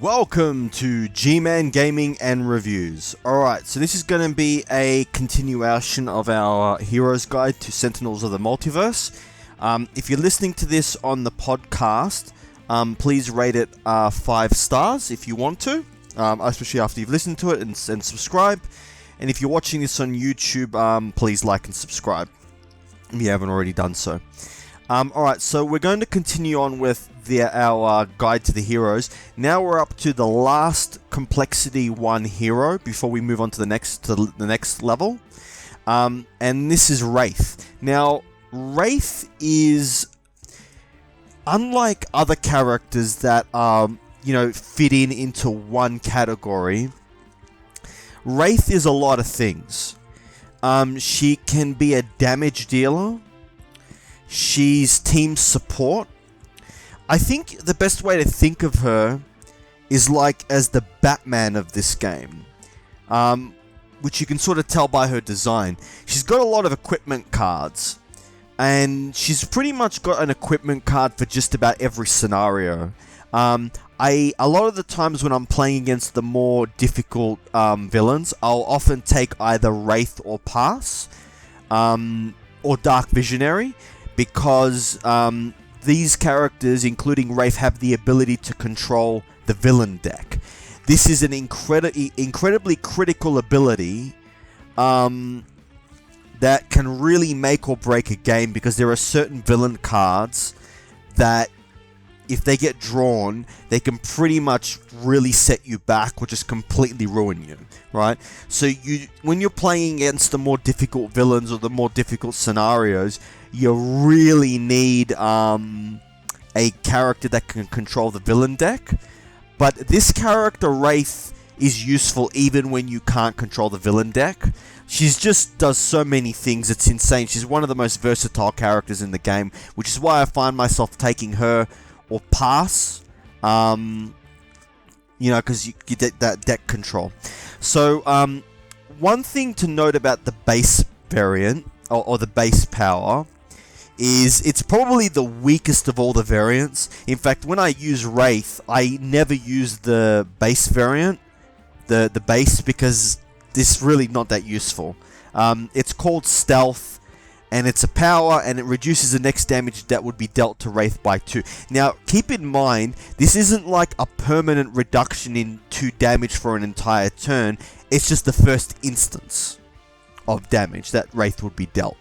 Welcome to G-Man Gaming and Reviews. Alright, so this is going to be a continuation of our Heroes Guide to Sentinels of the Multiverse. If you're listening to this on the podcast, please rate it 5 stars if you want to, especially after you've listened to it, and subscribe. And if you're watching this on YouTube, please like and subscribe if you haven't already done so. Alright, so we're going to continue on with our guide to the heroes. Now we're up to the last complexity 1 hero before we move on to the next level. And this is Wraith. Now, Wraith is, unlike other characters that fit into one category, Wraith is a lot of things. She can be a damage dealer. She's team support. I think the best way to think of her is like as the Batman of this game, which you can sort of tell by her design. She's got a lot of equipment cards, and she's pretty much got an equipment card for just about every scenario. A lot of the times when I'm playing against the more difficult villains, I'll often take either Wraith or Pass, or Dark Visionary, because these characters, including Wraith, have the ability to control the villain deck. This is an incredibly critical ability that can really make or break a game, because there are certain villain cards that, if they get drawn, they can pretty much really set you back or just completely ruin you, right? So when you're playing against the more difficult villains or the more difficult scenarios, you really need a character that can control the villain deck. But this character, Wraith, is useful even when you can't control the villain deck. She just does so many things, it's insane. She's one of the most versatile characters in the game, which is why I find myself taking her or Pass, because you get that deck control. So, one thing to note about the base variant, or the base power, is it's probably the weakest of all the variants. In fact, when I use Wraith, I never use the base variant, the base, because it's really not that useful. It's called Stealth, and it's a power, and it reduces the next damage that would be dealt to Wraith by 2. Now, keep in mind, this isn't like a permanent reduction in 2 damage for an entire turn. It's just the first instance of damage that Wraith would be dealt.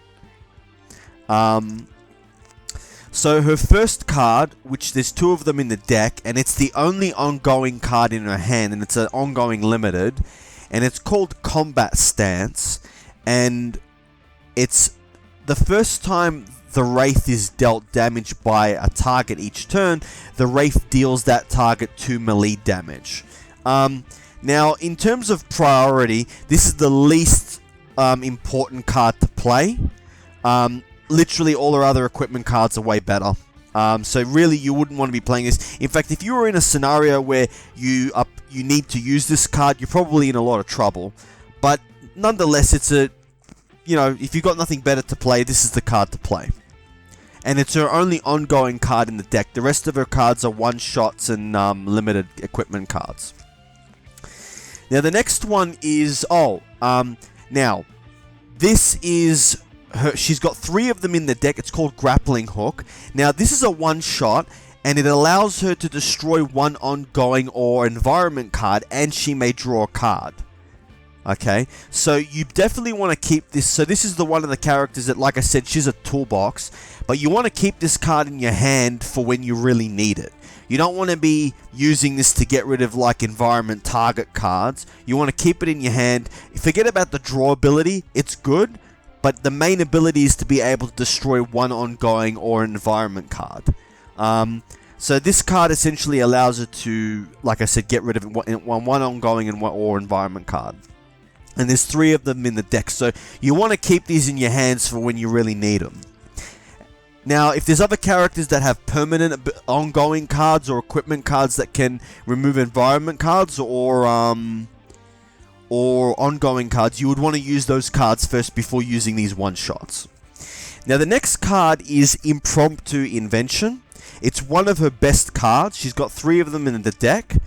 So her first card, which there's 2 of them in the deck, and it's the only ongoing card in her hand, and it's an ongoing limited, and it's called Combat Stance, and it's the first time the Wraith is dealt damage by a target each turn, the Wraith deals that target 2 melee damage. Now, in terms of priority, this is the least important card to play. Literally all our other equipment cards are way better. So really, you wouldn't want to be playing this. In fact, if you were in a scenario where you need to use this card, you're probably in a lot of trouble. But nonetheless, it's if you've got nothing better to play, this is the card to play. And it's her only ongoing card in the deck. The rest of her cards are one-shots and limited equipment cards. Now, the next one is... now, this is... she's got 3 of them in the deck. It's called Grappling Hook. Now, this is a one-shot, and it allows her to destroy 1 ongoing or environment card, and she may draw a card. Okay, so you definitely want to keep this. So this is the one of the characters that, like I said, she's a toolbox, but you want to keep this card in your hand for when you really need it. You don't want to be using this to get rid of like environment target cards. You want to keep it in your hand. Forget about the draw ability. It's good, but the main ability is to be able to destroy 1 ongoing or environment card. So this card essentially allows her to, like I said, get rid of one ongoing and 1 or environment card. And there's 3 of them in the deck, so you want to keep these in your hands for when you really need them. Now, if there's other characters that have permanent ongoing cards or equipment cards that can remove environment cards or ongoing cards, you would want to use those cards first before using these one-shots. Now, the next card is Impromptu Invention. It's one of her best cards. She's got 3 of them in the deck.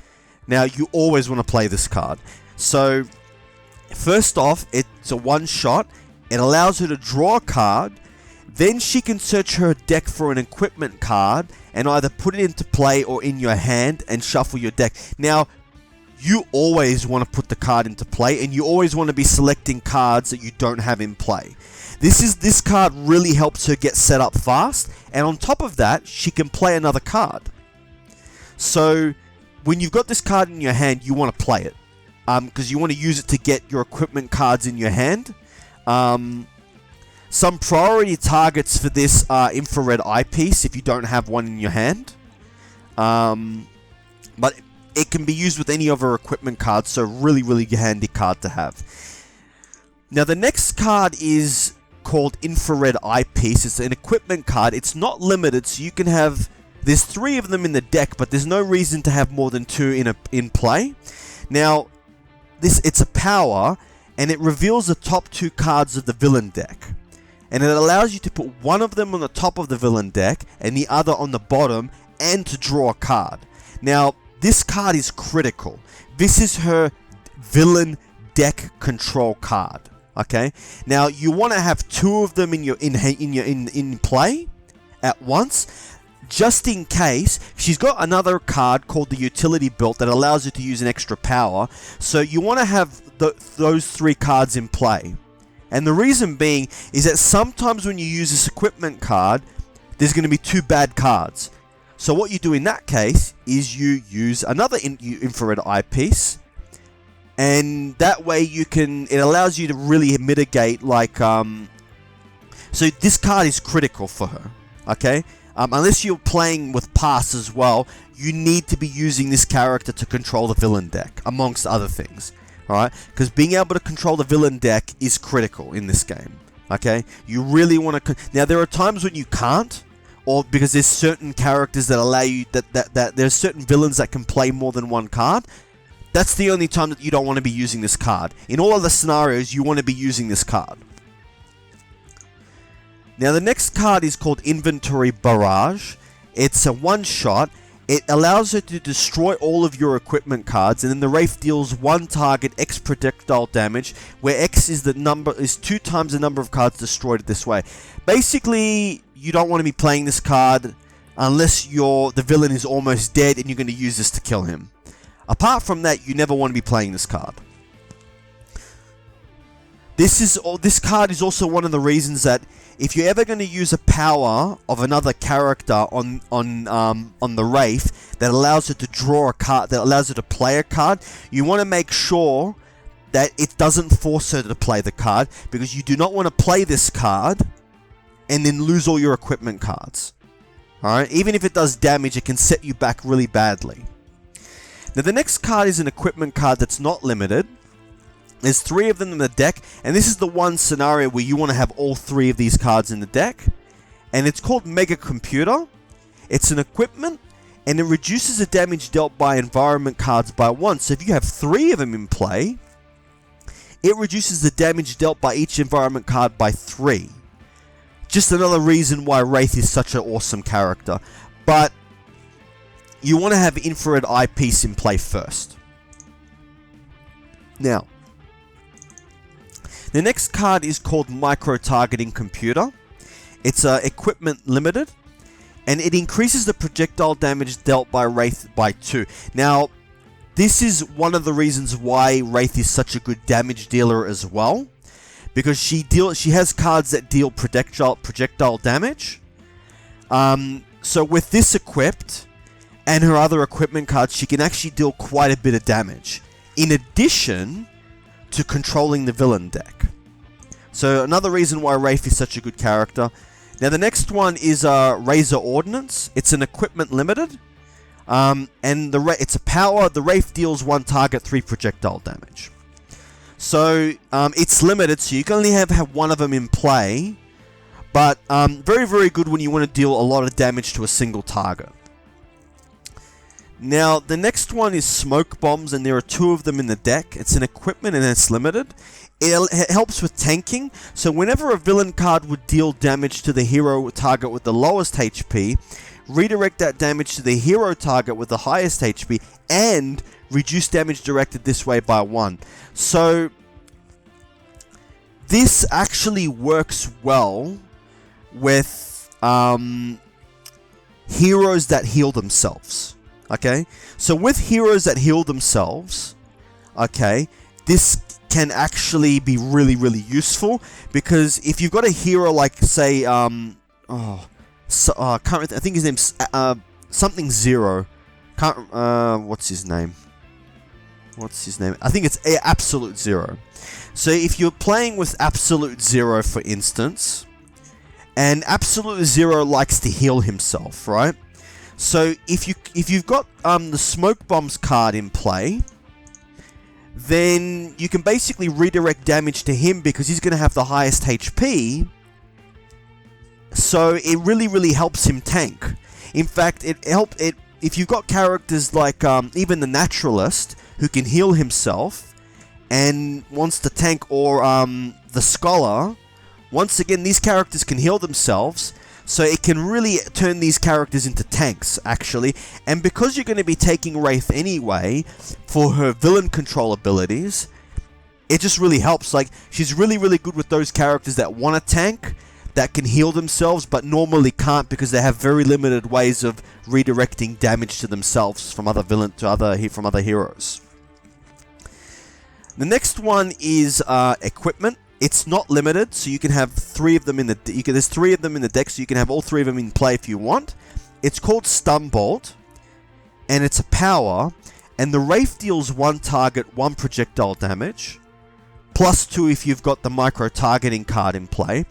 Now, you always want to play this card. So, first off, it's a one-shot. It allows her to draw a card. Then she can search her deck for an equipment card and either put it into play or in your hand and shuffle your deck. Now, you always want to put the card into play, and you always want to be selecting cards that you don't have in play. This card really helps her get set up fast, and on top of that, she can play another card. So, when you've got this card in your hand, you want to play it, because you want to use it to get your equipment cards in your hand. Some priority targets for this are infrared eyepiece if you don't have one in your hand. But it can be used with any of her equipment cards, so really, really handy card to have. Now, the next card is called infrared eyepiece. It's an equipment card. It's not limited, so you can have... There's 3 of them in the deck, but there's no reason to have more than 2 in play. Now, it's a power, and it reveals the top 2 cards of the villain deck. And it allows you to put one of them on the top of the villain deck, and the other on the bottom, and to draw a card. Now, this card is critical. This is her villain deck control card. Okay? Now, you want to have 2 of them in play at once. Just in case, she's got another card called the Utility Belt that allows her to use an extra power. So you want to have those 3 cards in play. And the reason being is that sometimes when you use this equipment card, there's going to be 2 bad cards. So what you do in that case is you use another infrared eyepiece. And that way it allows you to really mitigate so this card is critical for her. Okay? Unless you're playing with pass as well, you need to be using this character to control the villain deck, amongst other things. Alright? Because being able to control the villain deck is critical in this game. Okay? You really want to... Now, there are times when you can't, or because there's certain characters that allow you... that there's certain villains that can play more than one card. That's the only time that you don't want to be using this card. In all other scenarios, you want to be using this card. Now, the next card is called Inventory Barrage. It's a one-shot. It allows her to destroy all of your equipment cards, and then the Wraith deals 1 target X projectile damage, where X is 2 times the number of cards destroyed this way. Basically, you don't want to be playing this card unless the villain is almost dead and you're going to use this to kill him. Apart from that, you never want to be playing this card. This card is also one of the reasons that if you're ever going to use a power of another character on the Wraith that allows her to draw a card, that allows her to play a card, you want to make sure that it doesn't force her to play the card, because you do not want to play this card and then lose all your equipment cards. Alright, even if it does damage, it can set you back really badly. Now, the next card is an equipment card that's not limited. There's 3 of them in the deck, and this is the one scenario where you want to have all 3 of these cards in the deck. And it's called Mega Computer. It's an equipment, and it reduces the damage dealt by environment cards by 1. So if you have 3 of them in play, it reduces the damage dealt by each environment card by 3. Just another reason why Wraith is such an awesome character. But you want to have infrared eyepiece in play first. Now, the next card is called Micro-Targeting Computer. It's equipment limited, and it increases the projectile damage dealt by Wraith by 2. Now, this is one of the reasons why Wraith is such a good damage dealer as well, because she has cards that deal projectile damage. So with this equipped and her other equipment cards, she can actually deal quite a bit of damage, in addition to controlling the villain deck. So another reason why Wraith is such a good character. Now, the next one is Razor Ordnance. It's an equipment limited, and it's a power. The Wraith deals 1 target 3 projectile damage. So it's limited, so you can only have 1 of them in play, but very, very good when you want to deal a lot of damage to a single target. Now, the next one is Smoke Bombs, and there are 2 of them in the deck. It's an equipment, and it's limited. It helps with tanking, so whenever a villain card would deal damage to the hero target with the lowest HP, redirect that damage to the hero target with the highest HP, and reduce damage directed this way by 1. So this actually works well with heroes that heal themselves. Okay, so with heroes that heal themselves, okay, this can actually be really, really useful, because if you've got a hero like, say, I think his name's something Zero. What's his name? I think it's Absolute Zero. So if you're playing with Absolute Zero, for instance, and Absolute Zero likes to heal himself, right? So if you've got the Smoke Bombs card in play, then you can basically redirect damage to him because he's going to have the highest HP. So it really, really helps him tank. In fact, if you've got characters like even the Naturalist, who can heal himself and wants to tank, or the Scholar, once again, these characters can heal themselves. So it can really turn these characters into tanks, actually. And because you're going to be taking Wraith anyway for her villain control abilities, it just really helps. Like, she's really, really good with those characters that want to tank, that can heal themselves, but normally can't because they have very limited ways of redirecting damage to themselves from other from other heroes. The next one is equipment. It's not limited, so you can have 3 of them in the there's 3 of them in the deck, so you can have all 3 of them in play if you want. It's called Stun Bolt, and it's a power, and the Wraith deals 1 target, 1 projectile damage, +2 if you've got the micro-targeting card in play.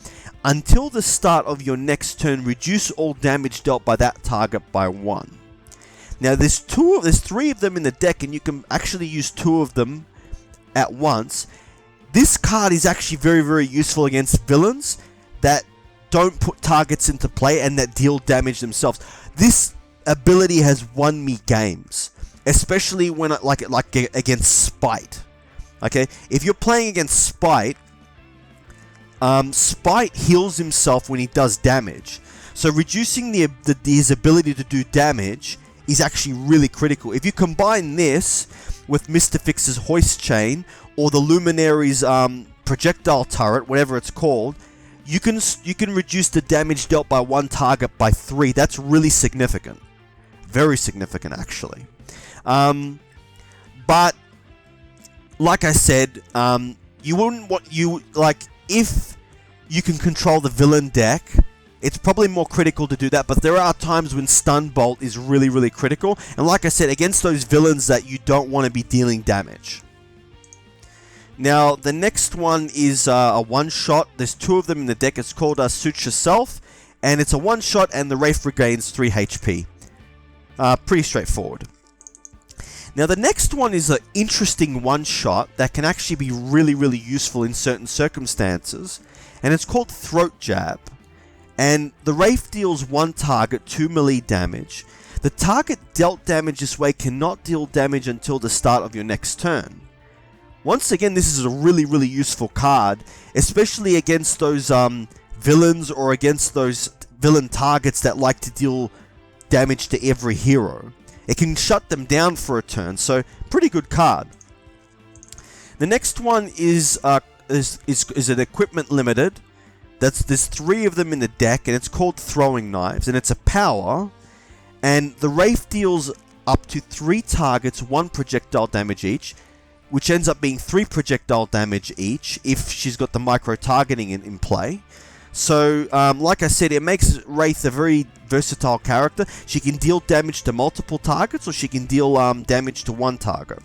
Until the start of your next turn, reduce all damage dealt by that target by 1. Now there's 3 of them in the deck, and you can actually use 2 of them at once. This card is actually very, very useful against villains that don't put targets into play and that deal damage themselves. This ability has won me games, especially when like against Spite. Okay, if you're playing against Spite, Spite heals himself when he does damage. So reducing his ability to do damage is actually really critical. If you combine this with Mr. Fix's Hoist Chain, or the Luminary's projectile turret, whatever it's called, you can reduce the damage dealt by 1 target by 3. That's really significant. Very significant, actually. But like I said, you wouldn't if you can control the villain deck, it's probably more critical to do that, but there are times when Stun Bolt is really, really critical. And like I said, against those villains that you don't want to be dealing damage. Now, the next one is a one-shot. There's 2 of them in the deck. It's called Suit Yourself, and it's a one-shot, and the Wraith regains 3 HP. Pretty straightforward. Now, the next one is an interesting one-shot that can actually be really, really useful in certain circumstances, and it's called Throat Jab. And the Wraith deals 1 target, 2 melee damage. The target dealt damage this way cannot deal damage until the start of your next turn. Once again, this is a really, really useful card, especially against those villains or against those villain targets that like to deal damage to every hero. It can shut them down for a turn, so pretty good card. The next one is an equipment limited. There's 3 of them in the deck, and it's called Throwing Knives, and it's a power. And the Wraith deals up to 3 targets, 1 projectile damage each, which ends up being 3 projectile damage each if she's got the micro-targeting in play. So, like I said, it makes Wraith a very versatile character. She can deal damage to multiple targets, or she can deal damage to 1 target.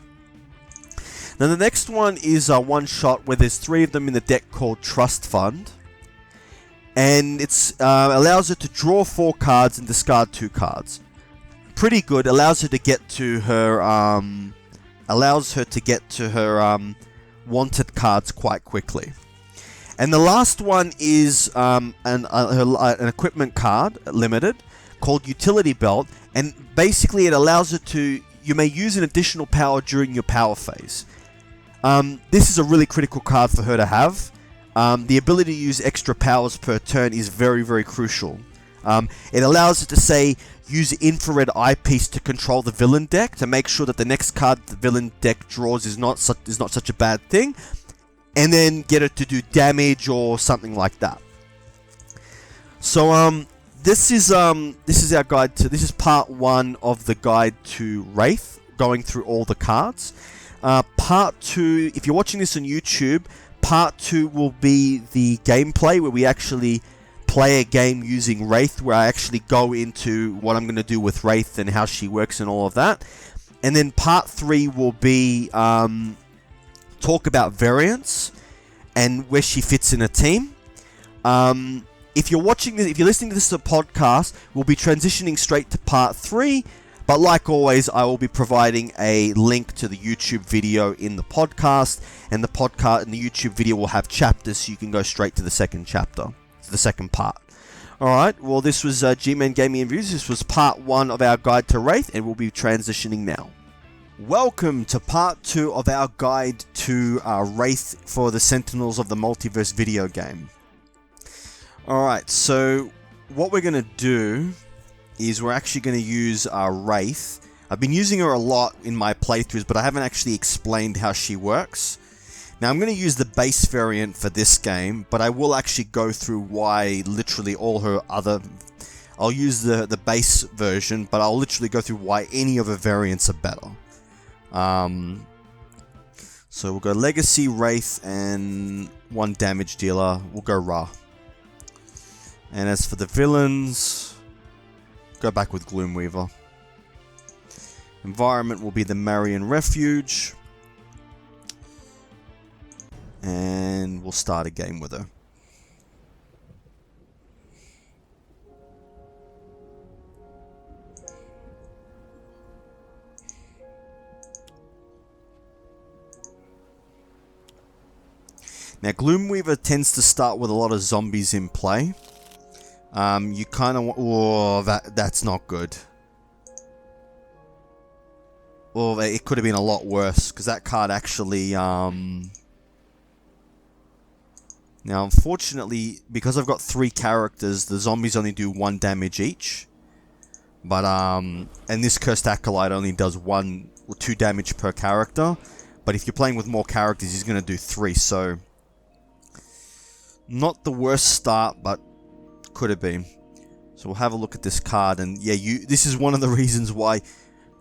Now, the next one is a one-shot where there's 3 of them in the deck called Trust Fund. And it allows her to draw 4 cards and discard 2 cards. Pretty good. Allows her to get to her wanted cards quite quickly. And the last one is an equipment card, limited, called Utility Belt, and basically it allows her to, you may use an additional power during your power phase. This is a really critical card for her to have. The ability to use extra powers per turn is very, very crucial It allows it to say, use infrared eyepiece to control the villain deck to make sure that the next card the villain deck draws is not such a bad thing, and then get it to do damage or something like that. So this is our guide to, this is part 1 of the guide to Wraith, going through all the cards. Part 2, if you're watching this on YouTube, part 2 will be the gameplay where we actually play a game using Wraith, where I actually go into what I'm going to do with Wraith and how she works and all of that. And then part 3 will be talk about variants and where she fits in a team. If you're watching this, if you're listening to this as a podcast, we'll be transitioning straight to part 3. But like always, I will be providing a link to the YouTube video in the podcast, and the podcast and the YouTube video will have chapters, so you can go straight to the second chapter, the second part. Alright, well, this was G-Man Gaming and Reviews. This was part 1 of our guide to Wraith, and we'll be transitioning now. Welcome to part 2 of our guide to Wraith for the Sentinels of the Multiverse video game. Alright, so what we're going to do is we're actually going to use Wraith. I've been using her a lot in my playthroughs, but I haven't actually explained how she works. Now I'm going to use the base variant for this game, but I will actually go through why literally all her other... I'll use the base version, but I'll literally go through why any of her variants are better. So we'll go Legacy, Wraith, and 1 damage dealer. We'll go Ra. And as for the villains, go back with Gloomweaver. Environment will be the Marion Refuge. And we'll start a game with her. Now, Gloomweaver tends to start with a lot of zombies in play. You kind of... Oh, that's not good. Well, it could have been a lot worse, because that card actually... Now, unfortunately, because I've got 3 characters, the zombies only do 1 damage each. But, and this Cursed Acolyte only does 1 or 2 damage per character. But if you're playing with more characters, he's going to do 3, so... Not the worst start, but could have been. So we'll have a look at this card, and yeah, this is one of the reasons why.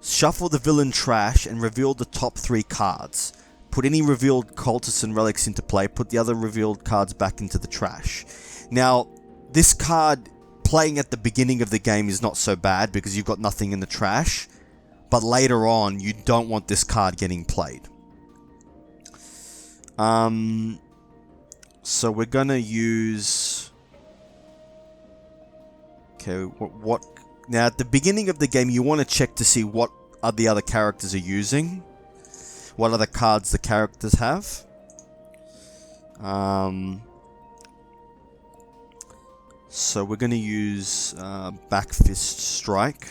Shuffle the villain trash and reveal the top 3 cards. Put any revealed cultists and relics into play, put the other revealed cards back into the trash. Now, this card playing at the beginning of the game is not so bad because you've got nothing in the trash, but later on, you don't want this card getting played. So we're gonna use... Okay, what... Now, at the beginning of the game, you want to check to see what the other characters are using. What other cards the characters have. So we're gonna use Back Fist Strike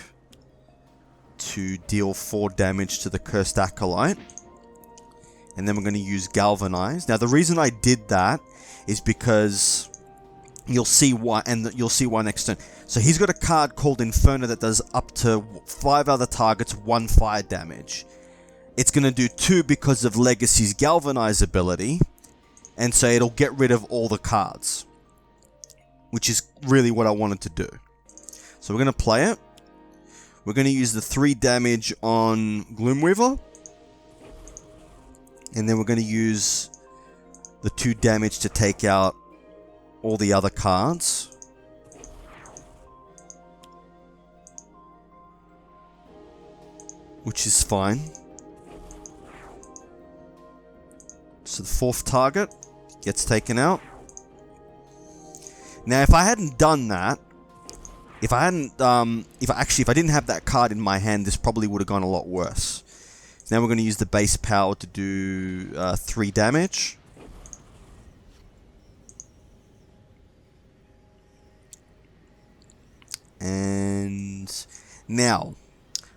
to deal 4 damage to the Cursed Acolyte. And then we're going to use Galvanize. Now, the reason I did that is because you'll see why, and you'll see why next turn. So he's got a card called Inferno that does up to 5 other targets 1 fire damage. It's going to do 2 because of Legacy's Galvanize ability, and so it'll get rid of all the cards, which is really what I wanted to do. So we're going to play it. We're going to use the 3 damage on Gloomweaver. And then we're going to use the 2 damage to take out all the other cards. Which is fine. So the 4th target gets taken out. Now, if I hadn't done that, if I didn't have that card in my hand, this probably would have gone a lot worse. Now we're going to use the base power to do 3 damage. And now,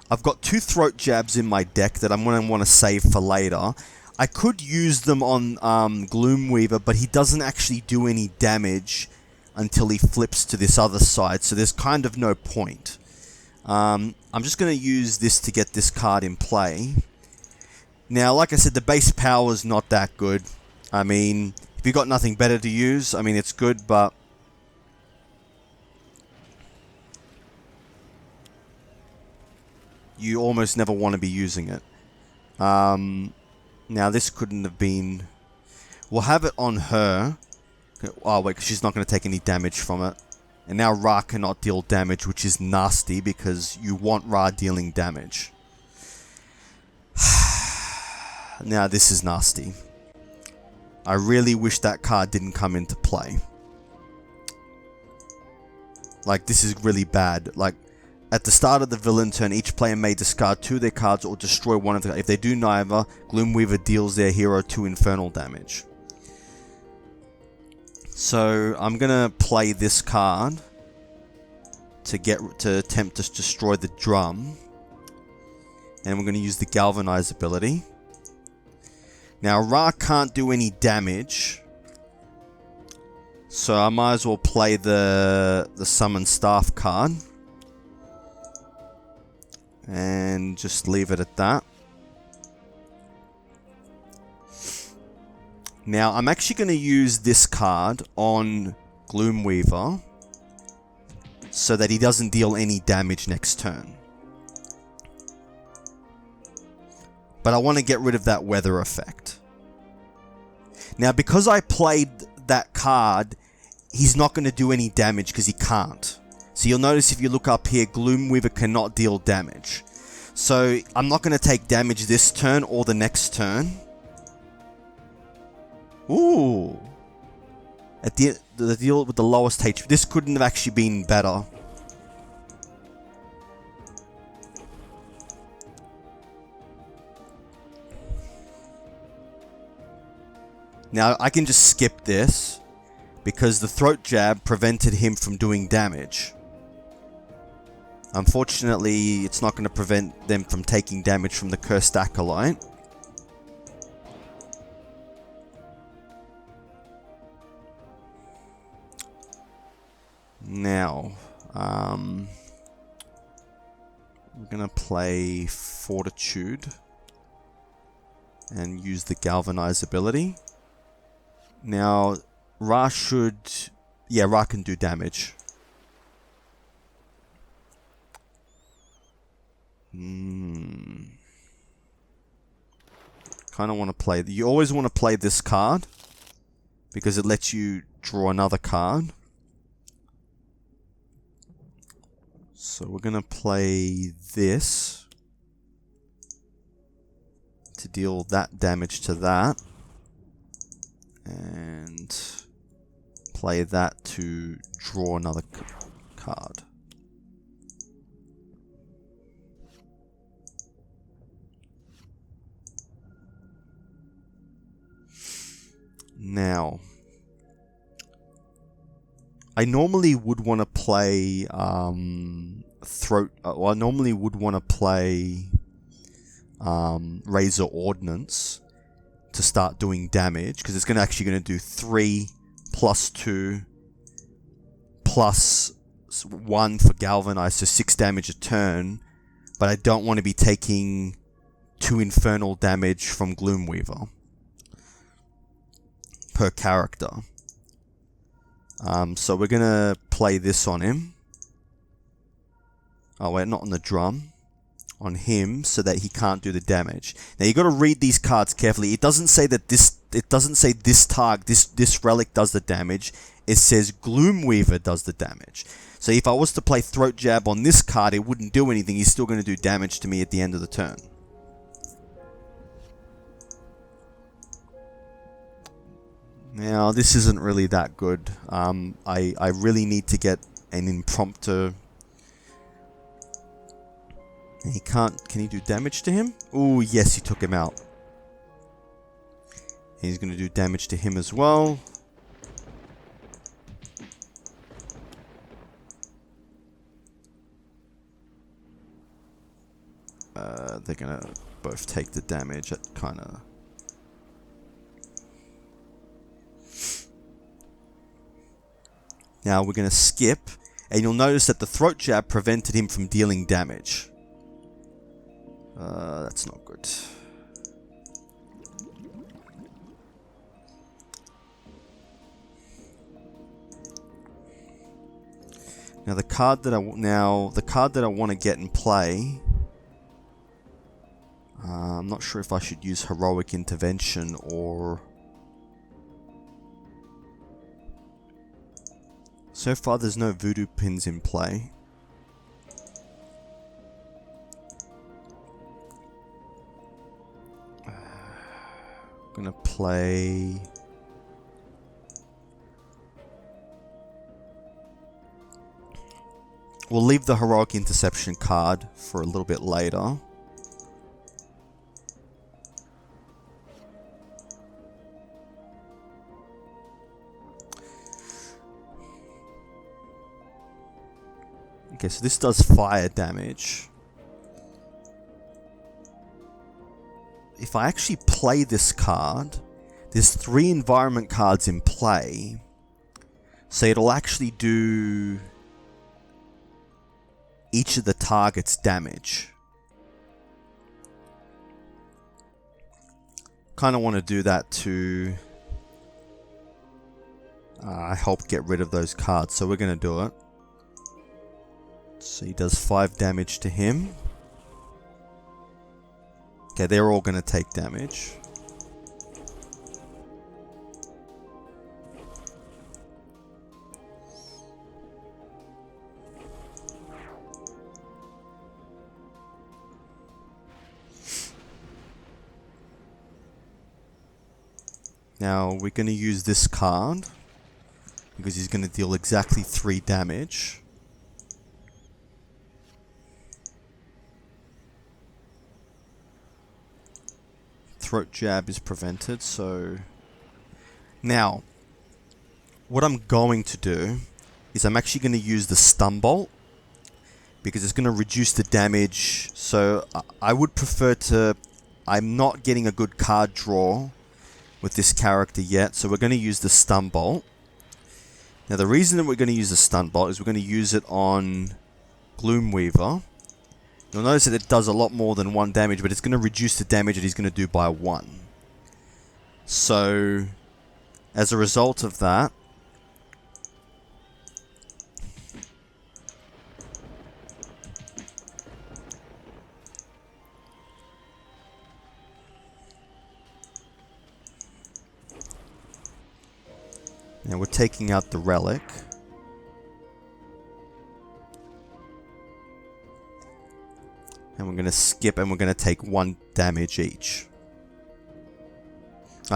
I've got 2 throat jabs in my deck that I'm going to want to save for later. I could use them on Gloomweaver, but he doesn't actually do any damage until he flips to this other side, so there's kind of no point. I'm just going to use this to get this card in play. Now, like I said, the base power is not that good. I mean, if you've got nothing better to use, I mean, it's good, but you almost never want to be using it. Now, this couldn't have been... We'll have it on her. Oh, wait, because she's not going to take any damage from it. And now Ra cannot deal damage, which is nasty, because you want Ra dealing damage. Now, this is nasty. I really wish that card didn't come into play. Like, this is really bad. Like, at the start of the villain turn, each player may discard 2 of their cards or destroy one of them. If they do neither, Gloomweaver deals their hero 2 infernal damage. So, I'm gonna play this card to attempt to destroy the drum. And we're gonna use the Galvanize ability. Now, Ra can't do any damage, so I might as well play the Summon Staff card. And just leave it at that. Now, I'm actually going to use this card on Gloomweaver so that he doesn't deal any damage next turn. But I want to get rid of that weather effect. Now, because I played that card, he's not going to do any damage because he can't. So you'll notice if you look up here, Gloomweaver cannot deal damage. So I'm not going to take damage this turn or the next turn. Ooh. At the deal with the lowest HP. This couldn't have actually been better. Now, I can just skip this, because the throat jab prevented him from doing damage. Unfortunately, it's not going to prevent them from taking damage from the Cursed Acolyte. Now, we're going to play Fortitude and use the Galvanize ability. Now, Ra should... Yeah, Ra can do damage. Kind of want to play... You always want to play this card, because it lets you draw another card. So we're going to play this to deal that damage to that. And play that to draw another card. Now, I normally would want to play Throat. I normally would want to play Razor Ordnance to start doing damage, because it's actually going to do 3 plus 2 plus 1 for Galvanize, so 6 damage a turn. But I don't want to be taking 2 infernal damage from Gloomweaver per character. So we're going to play this on him. Oh wait, not on the drum. On him, so that he can't do the damage. Now you got to read these cards carefully. It doesn't say that this. It doesn't say this this relic does the damage. It says Gloomweaver does the damage. So if I was to play Throat Jab on this card, it wouldn't do anything. He's still going to do damage to me at the end of the turn. Now this isn't really that good. I really need to get an impromptu. He can't... Can he do damage to him? Oh, yes, he took him out. He's going to do damage to him as well. They're going to both take the damage. That kind of... Now we're going to skip, and you'll notice that the throat jab prevented him from dealing damage. That's not good. Now the card that I want to get in play. I'm not sure if I should use Heroic Intervention or. So far, there's no voodoo pins in play. Gonna play. We'll leave the Heroic Interception card for a little bit later. Okay, so this does fire damage. If I actually play this card, there's 3 environment cards in play. So it'll actually do each of the targets damage. Kind of want to do that to help get rid of those cards. So we're going to do it. So he does 5 damage to him. Okay, they're all going to take damage. Now we're going to use this card because he's going to deal exactly 3 damage. Throat jab is prevented, so now what I'm going to do is I'm actually going to use the stun bolt because it's going to reduce the damage. So I would prefer to. I'm not getting a good card draw with this character yet, so we're going to use the stun bolt. Now the reason that we're going to use the stun bolt is we're going to use it on Gloomweaver. You'll notice that it does a lot more than 1 damage, but it's going to reduce the damage that he's going to do by 1. So, as a result of that, now we're taking out the relic. And we're going to skip and we're going to take 1 damage each.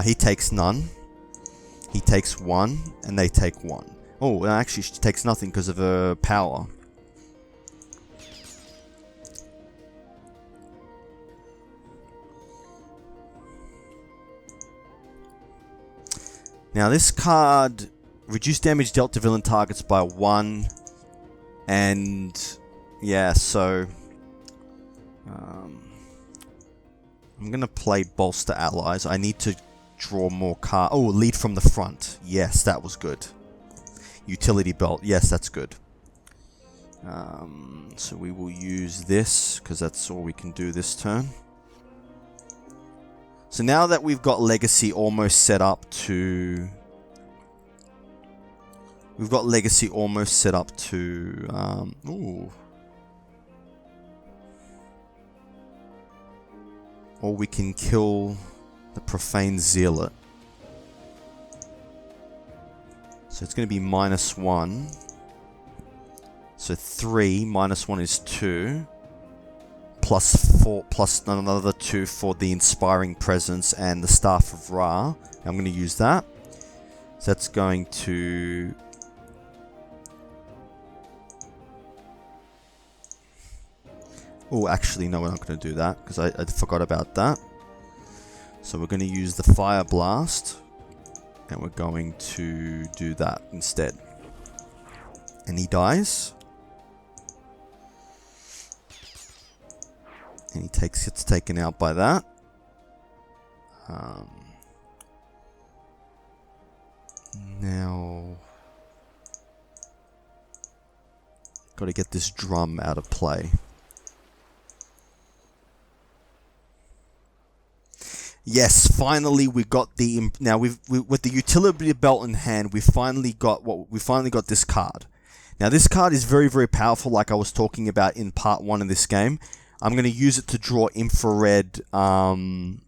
He takes none. He takes 1 and they take 1. Oh, actually she takes nothing because of her power. Now this card, reduce damage dealt to villain targets by 1. And yeah, so I'm going to play Bolster Allies. I need to draw more cards. Oh, lead from the front. Yes, that was good. Utility Belt. Yes, that's good. So we will use this because that's all we can do this turn. So now that we've got Legacy almost set up to... We've got Legacy almost set up to... ooh. Or we can kill the Profane Zealot. So it's going to be -1. So 3 -1 is 2. +4 plus another 2 for the Inspiring Presence and the Staff of Ra. I'm going to use that. So that's going to... Oh, actually, no, we're not going to do that because I forgot about that. So we're going to use the Fire Blast and we're going to do that instead. And he dies. And he gets taken out by that. Now... Got to get this drum out of play. Yes, finally we got the... Now, with the utility belt in hand, we finally got this card. Now, this card is very, very powerful, like I was talking about in part 1 of this game. I'm going to use it to draw infrared eyepiece.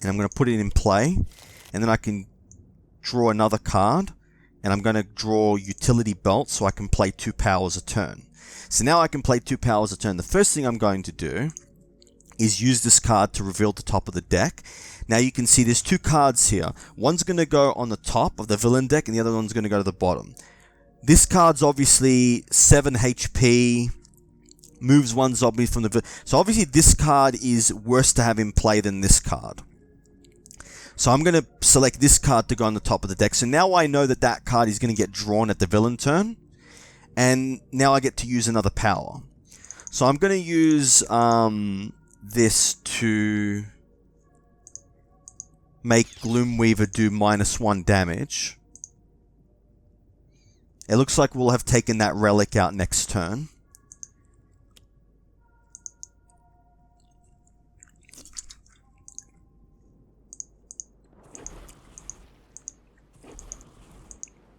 And I'm going to put it in play. And then I can draw another card. And I'm going to draw utility belt so I can play 2 powers a turn. So now I can play 2 powers a turn. The first thing I'm going to do is use this card to reveal the top of the deck. Now you can see there's 2 cards here. One's going to go on the top of the villain deck and the other one's going to go to the bottom. This card's obviously 7 HP, moves 1 zombie from the villain. So obviously this card is worse to have in play than this card. So I'm going to select this card to go on the top of the deck. So now I know that that card is going to get drawn at the villain turn. And now I get to use another power. So I'm going to use... this to make Gloomweaver do -1 damage. It looks like we'll have taken that relic out next turn.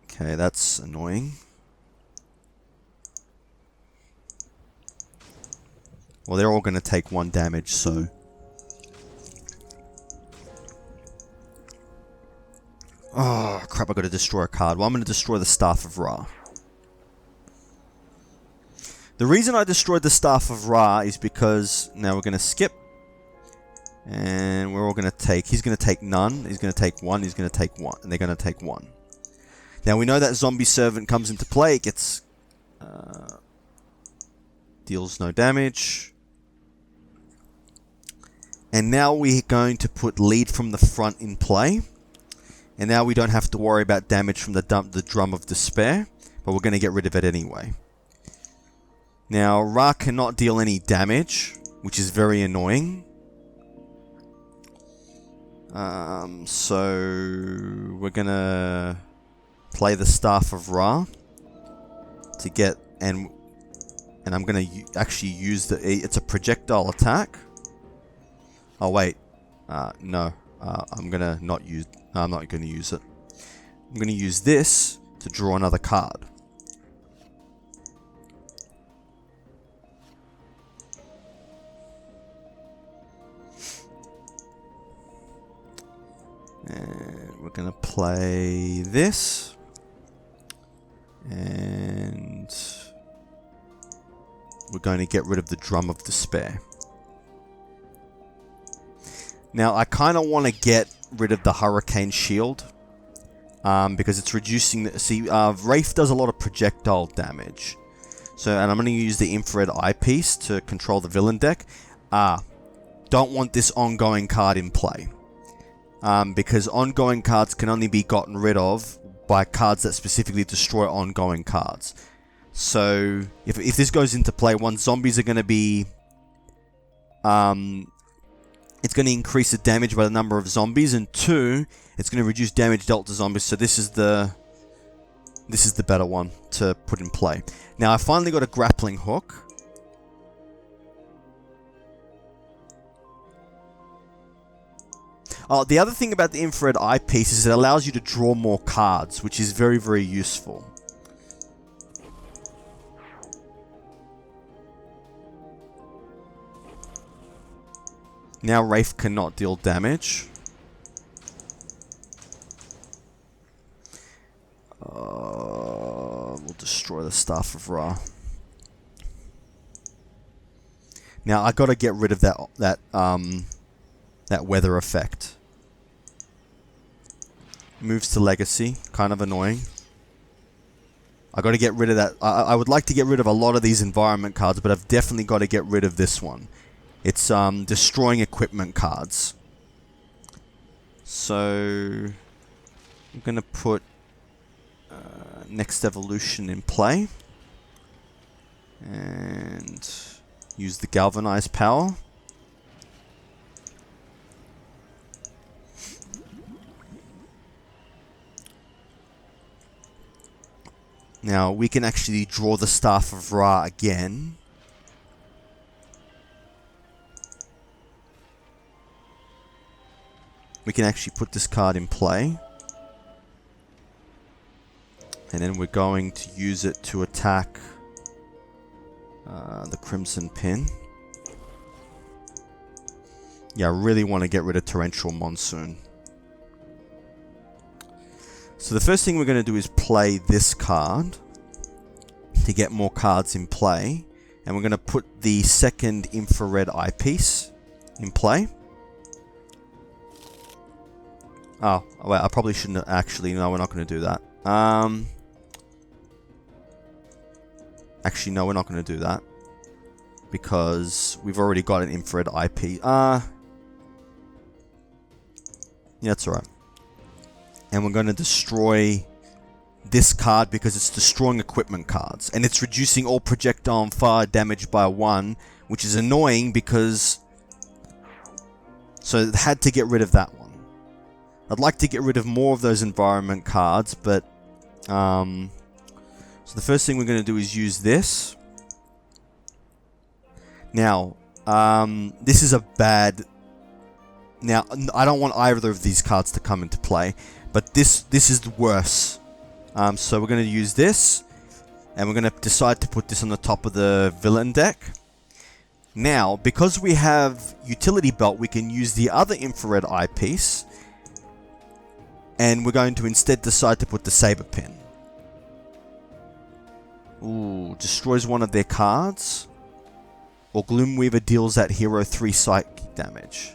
Okay, that's annoying. Well, they're all going to take 1 damage, so... Oh, crap, I've got to destroy a card. Well, I'm going to destroy the Staff of Ra. The reason I destroyed the Staff of Ra is because... Now we're going to skip. And we're all going to take... He's going to take none. He's going to take 1. He's going to take 1. And they're going to take 1. Now, we know that Zombie Servant comes into play. It gets... deals no damage. And now we're going to put Lead from the Front in play. And now we don't have to worry about damage from the Drum of Despair. But we're going to get rid of it anyway. Now, Ra cannot deal any damage, which is very annoying. So we're going to play the Staff of Ra to get... And I'm going to actually use the... It's a projectile attack. Oh, wait. No. I'm going to not use... No, I'm not going to use it. I'm going to use this to draw another card. And we're going to play this. And... we're going to get rid of the Drum of Despair. Now, I kind of want to get rid of the Hurricane Shield. Because it's reducing... Wraith does a lot of projectile damage. And I'm going to use the Infrared Eyepiece to control the villain deck. Don't want this ongoing card in play. Because ongoing cards can only be gotten rid of by cards that specifically destroy ongoing cards. So, if this goes into play, 1, zombies are going to be... it's going to increase the damage by the number of zombies, and 2, it's going to reduce damage dealt to zombies, so this is the better one to put in play. Now, I finally got a grappling hook. The other thing about the infrared eyepiece is it allows you to draw more cards, which is very, very useful. Now Wraith cannot deal damage. We'll destroy the Staff of Ra. Now I got to get rid of that weather effect. Moves to Legacy, kind of annoying. I got to get rid of that. I would like to get rid of a lot of these environment cards, but I've definitely got to get rid of this one. It's destroying equipment cards. So I'm going to put Next Evolution in play. And use the Galvanize power. Now, we can actually draw the Staff of Ra again. We can actually put this card in play. And then we're going to use it to attack the Crimson Pin. Yeah, I really want to get rid of Torrential Monsoon. So the first thing we're going to do is play this card to get more cards in play. And we're going to put the second Infrared Eyepiece in play. Oh, wait, I probably shouldn't actually. No, we're not going to do that. Actually, no, we're not going to do that. Because we've already got an Infrared Eyepiece. Yeah, that's alright. And we're going to destroy this card because it's destroying equipment cards. And it's reducing all projectile and fire damage by 1, which is annoying because... So it had to get rid of that one. I'd like to get rid of more of those environment cards, but... So the first thing we're going to do is use this. Now, this is a bad... Now, I don't want either of these cards to come into play, but this is worse. So we're going to use this, and we're going to decide to put this on the top of the villain deck. Now, because we have Utility Belt, we can use the other Infrared Eyepiece, and we're going to instead decide to put the Saber Pin. Ooh, destroys one of their cards, or Gloomweaver deals that hero 3 psychic damage.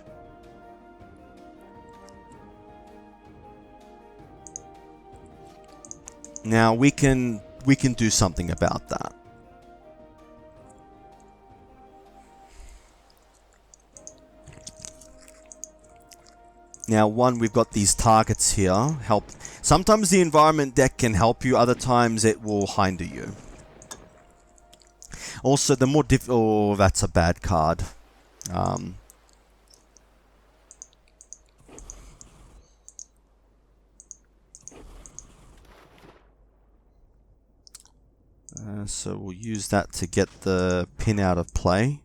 Now we can do something about that. Now, one, we've got these targets here. Help. Sometimes the environment deck can help you. Other times it will hinder you. Also, the more oh, that's a bad card. So we'll use that to get the pin out of play.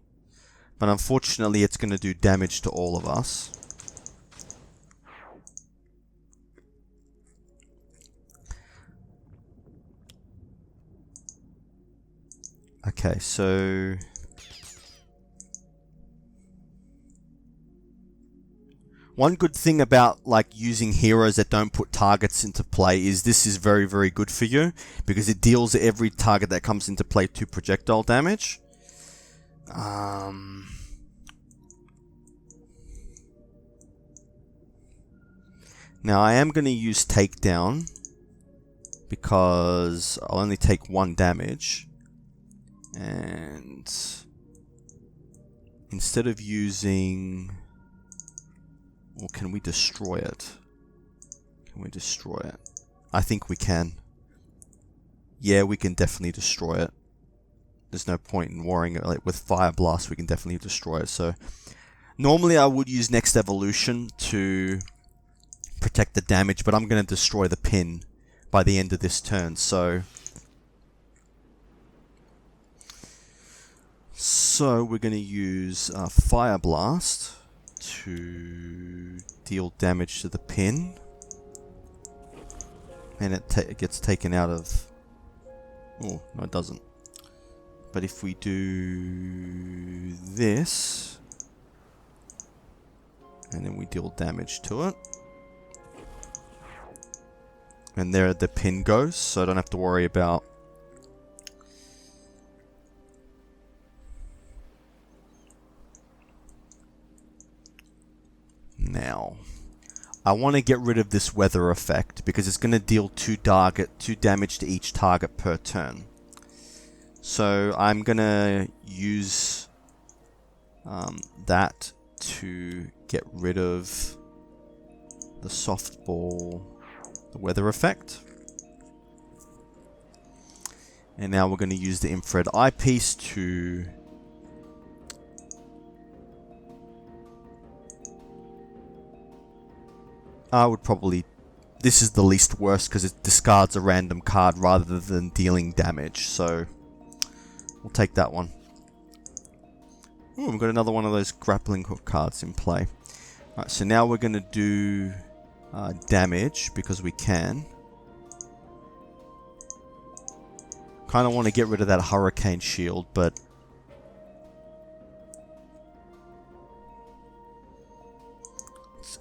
But unfortunately, it's going to do damage to all of us. Okay, so... One good thing about like using heroes that don't put targets into play is this is very, very good for you because it deals every target that comes into play 2 projectile damage. Now I am going to use Takedown because I'll only take 1 damage. And instead of using... Or can we destroy it? Can we destroy it? I think we can. Yeah, we can definitely destroy it. There's no point in worrying. Like with Fire Blast, we can definitely destroy it. So normally I would use Next Evolution to protect the damage, but I'm going to destroy the pin by the end of this turn. So we're going to use Fire Blast to deal damage to the pin, and it gets taken out of... Oh, no it doesn't. But if we do this, and then we deal damage to it, and there the pin goes, so I don't have to worry about... Now, I want to get rid of this weather effect because it's going to deal 2 damage to each target per turn. So I'm going to use that to get rid of the softball, the weather effect. And now we're going to use the Infrared Eyepiece to... I would probably... this is the least worst because it discards a random card rather than dealing damage. So we'll take that one. Ooh, we've got another one of those grappling hook cards in play. Alright, so now we're going to do damage because we can. Kind of want to get rid of that hurricane shield, but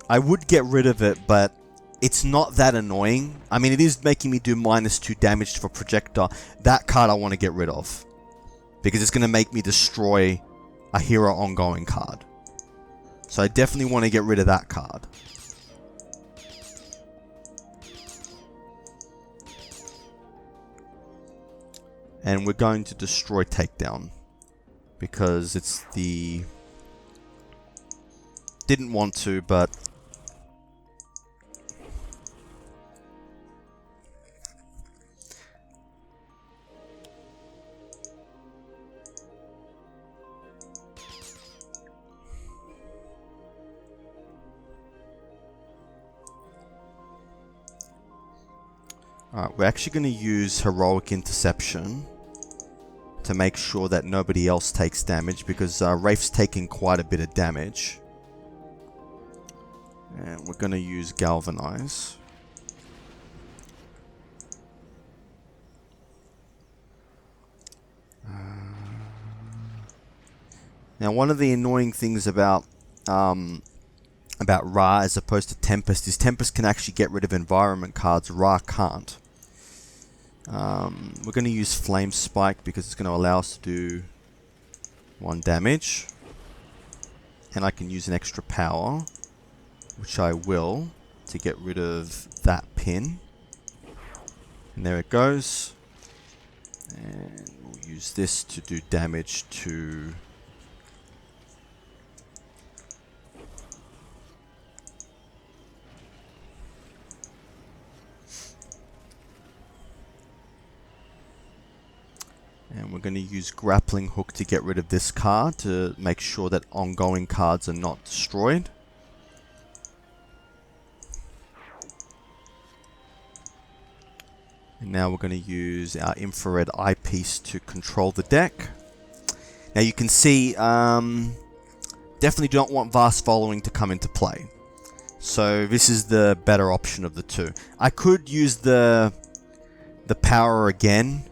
I would get rid of it, but it's not that annoying. I mean, it is making me do -2 damage for projector. That card I want to get rid of because it's going to make me destroy a hero ongoing card. So I definitely want to get rid of that card. And we're going to destroy takedown because it's the... Didn't want to, but... Alright, we're actually going to use Heroic Interception to make sure that nobody else takes damage because Wraith's taking quite a bit of damage. And we're going to use Galvanize. Now, one of the annoying things about Ra as opposed to Tempest is Tempest can actually get rid of environment cards. Ra can't. We're going to use Flame Spike because it's going to allow us to do 1 damage. And I can use an extra power, which I will, to get rid of that pin. And there it goes. And we'll use this to do damage to... And we're going to use Grappling Hook to get rid of this card to make sure that ongoing cards are not destroyed. And now we're going to use our Infrared Eyepiece to control the deck. Now you can see, definitely don't want Vast Following to come into play. So this is the better option of the two. I could use the power again.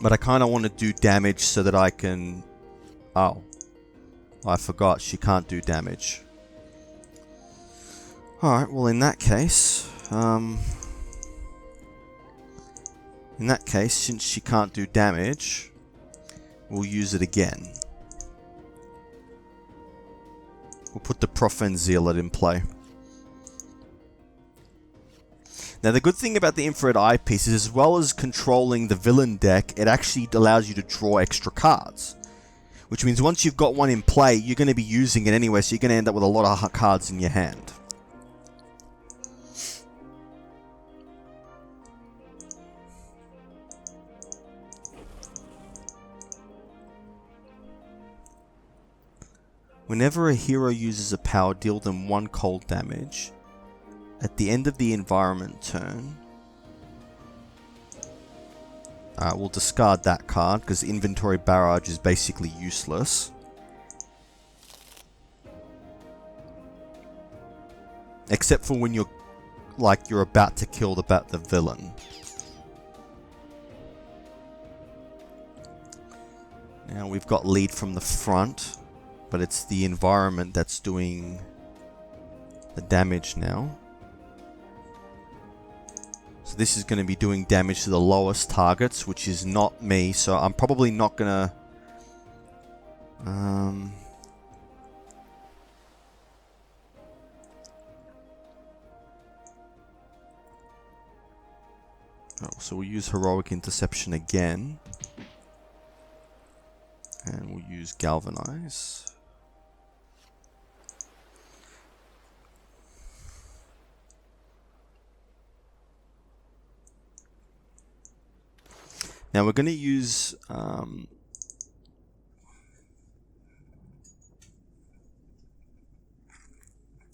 But I kind of want to do damage so that I can... Oh. I forgot. She can't do damage. Alright, well in that case... since she can't do damage, we'll use it again. We'll put the Profane Zealot in play. Now the good thing about the Infrared Eyepiece is as well as controlling the villain deck, it actually allows you to draw extra cards. Which means once you've got one in play, you're going to be using it anyway, so you're going to end up with a lot of cards in your hand. Whenever a hero uses a power, deal them 1 cold damage. At the end of the environment turn, we'll discard that card because Inventory Barrage is basically useless. Except for when you're about to kill the villain. Now we've got lead from the front, but it's the environment that's doing the damage now. So this is going to be doing damage to the lowest targets, which is not me, so I'm probably not going to... so we'll use Heroic Interception again. And we'll use Galvanize. Now we're going to use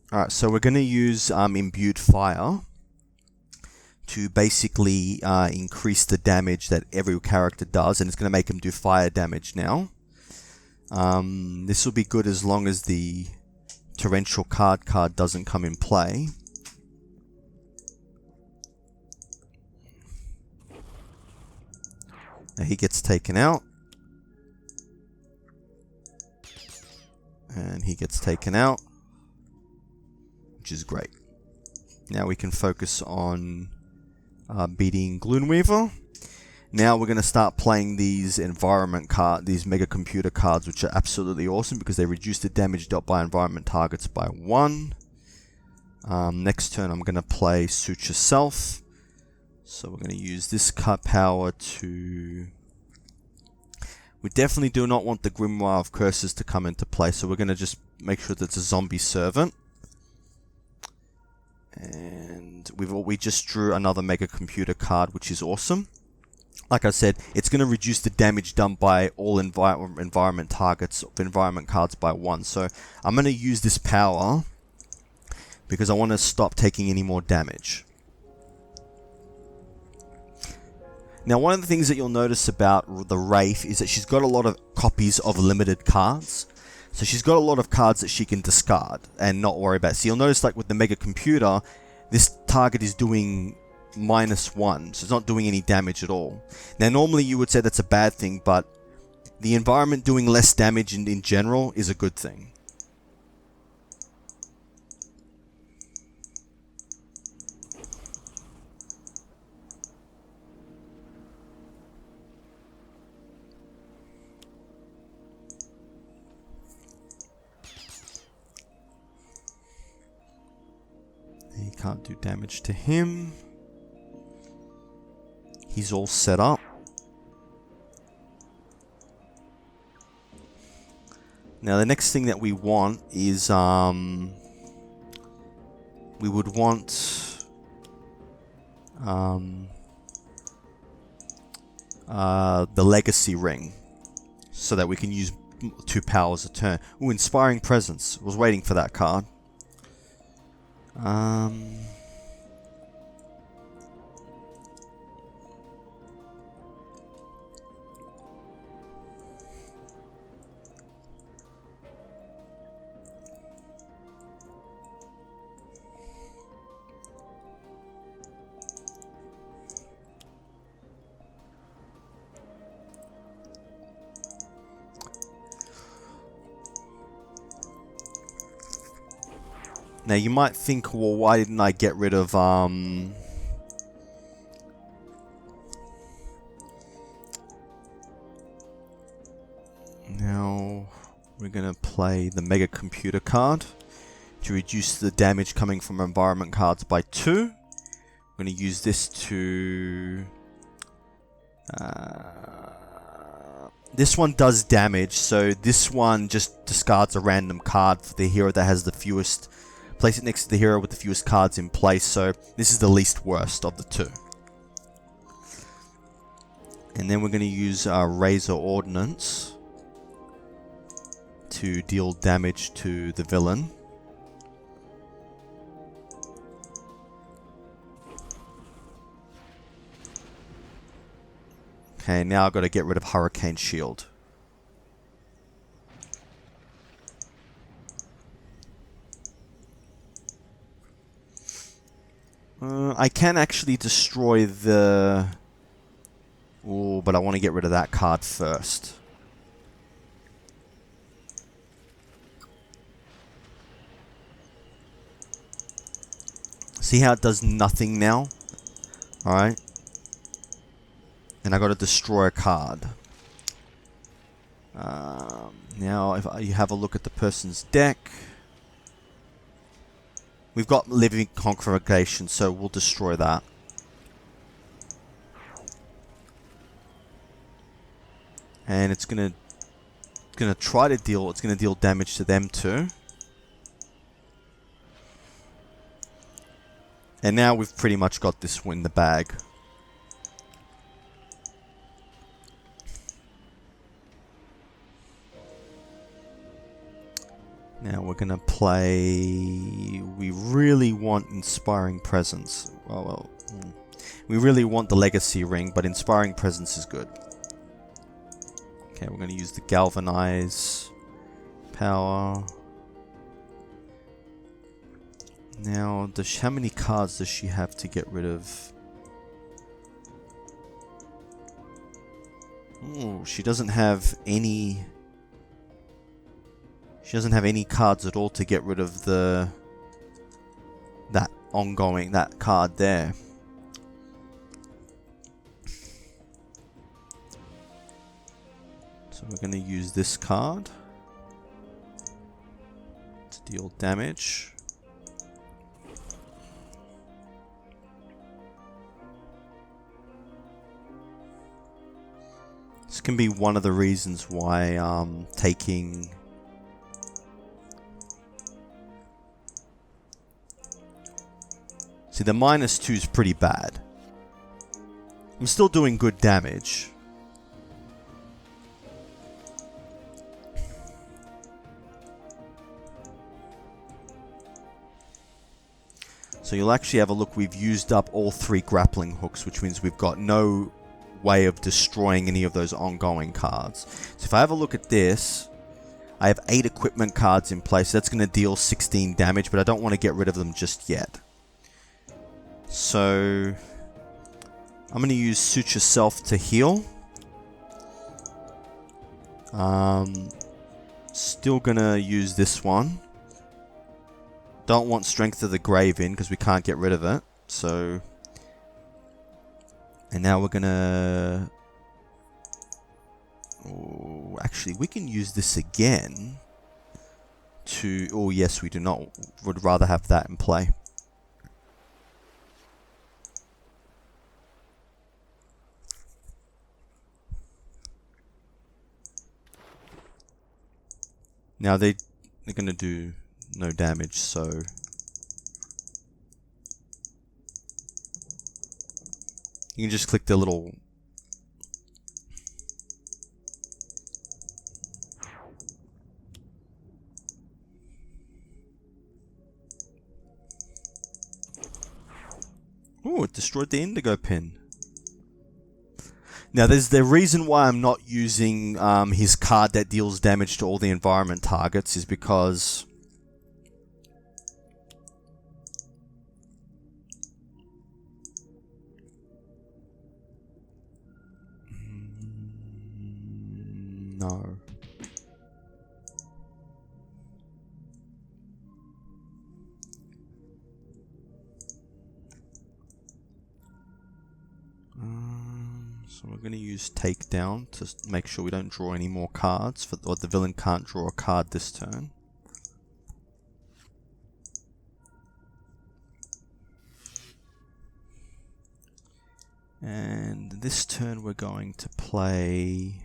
Alright, so we're going to use Imbued Fire to basically increase the damage that every character does, and it's going to make them do fire damage now. This will be good as long as the Torrential card doesn't come in play. Now he gets taken out. And he gets taken out, which is great. Now we can focus on beating Gloomweaver. Now we're going to start playing these environment these mega computer cards, which are absolutely awesome because they reduce the damage dealt by environment targets by 1. Next turn I'm going to play Suit Yourself. So we're going to use this card power to... We definitely do not want the Grimoire of Curses to come into play, so we're going to just make sure that it's a Zombie Servant. And we just drew another Mega Computer card, which is awesome. Like I said, it's going to reduce the damage done by all environment targets of environment cards by 1. So I'm going to use this power because I want to stop taking any more damage. Now, one of the things that you'll notice about the Wraith is that she's got a lot of copies of limited cards. So she's got a lot of cards that she can discard and not worry about. So you'll notice, like with the Mega Computer, this target is doing -1, so it's not doing any damage at all. Now, normally you would say that's a bad thing, but the environment doing less damage in general is a good thing. He can't do damage to him. He's all set up. Now the next thing that we want is we would want the Legacy Ring so that we can use 2 powers a turn. Ooh, Inspiring Presence. Was waiting for that card. Now you might think, well, why didn't I get rid of Now we're gonna play the Mega Computer card to reduce the damage coming from environment cards by 2. I'm gonna use this to this one does damage, so this one just discards a random card for the hero that has the fewest. Place it next to the hero with the fewest cards in place, so this is the least worst of the 2. And then we're going to use our Razor Ordnance to deal damage to the villain. Okay, now I've got to get rid of Hurricane Shield. I can actually destroy the... Ooh, but I want to get rid of that card first. See how it does nothing now? Alright. And I got to destroy a card. Now, if you have a look at the person's deck... We've got Living Congregation, so we'll destroy that. And it's gonna try to deal. It's gonna deal damage to them too. And now we've pretty much got this in the bag. Now we're going to play... We really want Inspiring Presence. We really want the Legacy Ring, but Inspiring Presence is good. Okay, we're going to use the Galvanize power. Now, how many cards does she have to get rid of? Ooh, she doesn't have any... She doesn't have any cards at all to get rid of that card there. So we're going to use this card to deal damage. This can be one of the reasons why taking... See, the -2 is pretty bad. I'm still doing good damage. So you'll actually have a look, we've used up all 3 grappling hooks, which means we've got no way of destroying any of those ongoing cards. So if I have a look at this, I have 8 equipment cards in place. That's going to deal 16 damage, but I don't want to get rid of them just yet. So I'm going to use Suit Yourself to heal. Still going to use this one. Don't want Strength of the Grave in because we can't get rid of it. So, and now we're going to... Oh, actually, we can use this again to... Oh, yes, we do not. Would rather have that in play. Now they're going to do no damage, so... You can just click the little... Oh, it destroyed the Indigo Pin. Now, there's the reason why I'm not using his card that deals damage to all the environment targets is because... No. So we're going to use Takedown to make sure we don't draw any more cards, or the villain can't draw a card this turn. And this turn we're going to play...